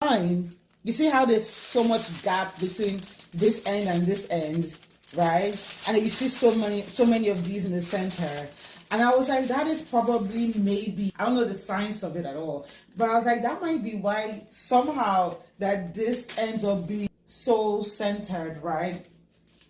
line, you see how there's so much gap between this end and this end, right? And you see so many of these in the center. And I was like, that is probably maybe, I don't know the science of it at all, but I was like, that might be why somehow that this ends up being so centered, right?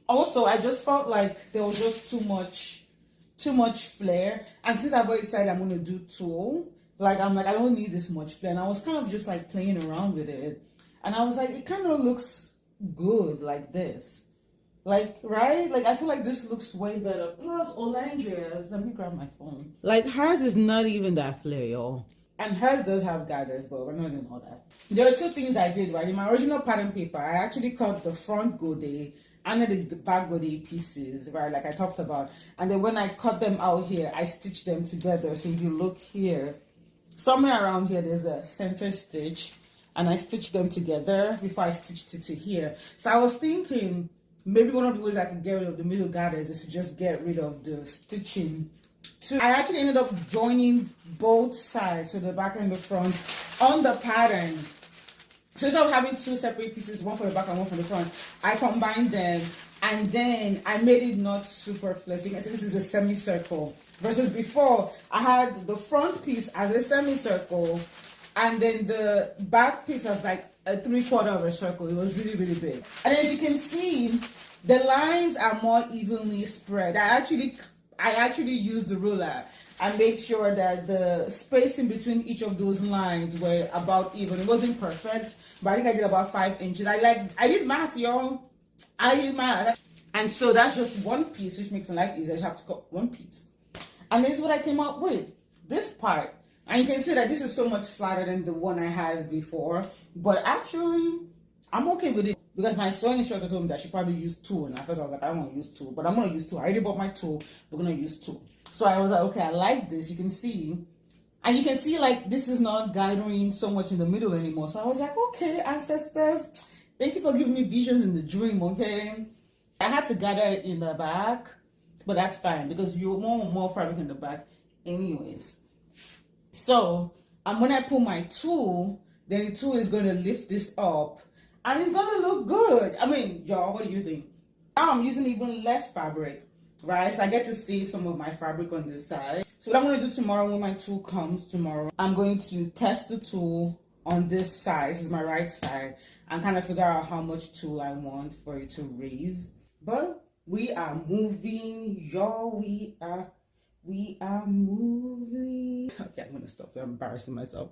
Also, I just felt like there was just too much flare. And since I've already decided I'm going to do tulle, like, I'm like, I don't need this much flare. And I was kind of just like playing around with it. And I was like, it kind of looks good like this. Like, right? Like, I feel like this looks way better. Plus, Olandria's, let me grab my phone. Like, hers is not even that flare, y'all. And hers does have gathers, but we're not doing all that. There are two things I did, right? In my original pattern paper, I actually cut the front godet and then the back godet pieces, right? Like I talked about. And then when I cut them out here, I stitched them together. So if you look here, somewhere around here, there's a center stitch. And I stitched them together before I stitched it to here. So I was thinking, maybe one of the ways I could get rid of the middle gathers is to just get rid of the stitching. I actually ended up joining both sides, so the back and the front, on the pattern. So instead of having two separate pieces, one for the back and one for the front, I combined them and then I made it not super flat. So you can see this is a semicircle. Versus before, I had the front piece as a semicircle and then the back piece was like a 3/4 of a circle. It was really, really big. And as you can see, the lines are more evenly spread. I actually used the ruler and made sure that the spacing between each of those lines were about even. It wasn't perfect, but I think I did about 5 inches. I did math, y'all. I did math. And so that's just one piece, which makes my life easier. I just have to cut one piece. And this is what I came up with. This part. And you can see that this is so much flatter than the one I had before. But actually, I'm okay with it. Because my sewing instructor told me that I should probably use two. And at first I was like, I don't want to use two. But I'm going to use two. I already bought my tool. We're going to use two. So I was like, okay, I like this. You can see. And you can see like this is not gathering so much in the middle anymore. So I was like, okay, ancestors, thank you for giving me visions in the dream, okay? I had to gather it in the back. But that's fine. Because you want more fabric in the back anyways. So when I pull my tool, then the tool is going to lift this up. And it's going to look good. I mean, y'all, what do you think? Now I'm using even less fabric, right? So I get to save some of my fabric on this side. So what I'm going to do tomorrow when my tool comes tomorrow, I'm going to test the tool on this side. This is my right side. And kind of figure out how much tool I want for it to raise. But we are moving, y'all. We are moving. Okay, I'm going to stop. I'm embarrassing myself.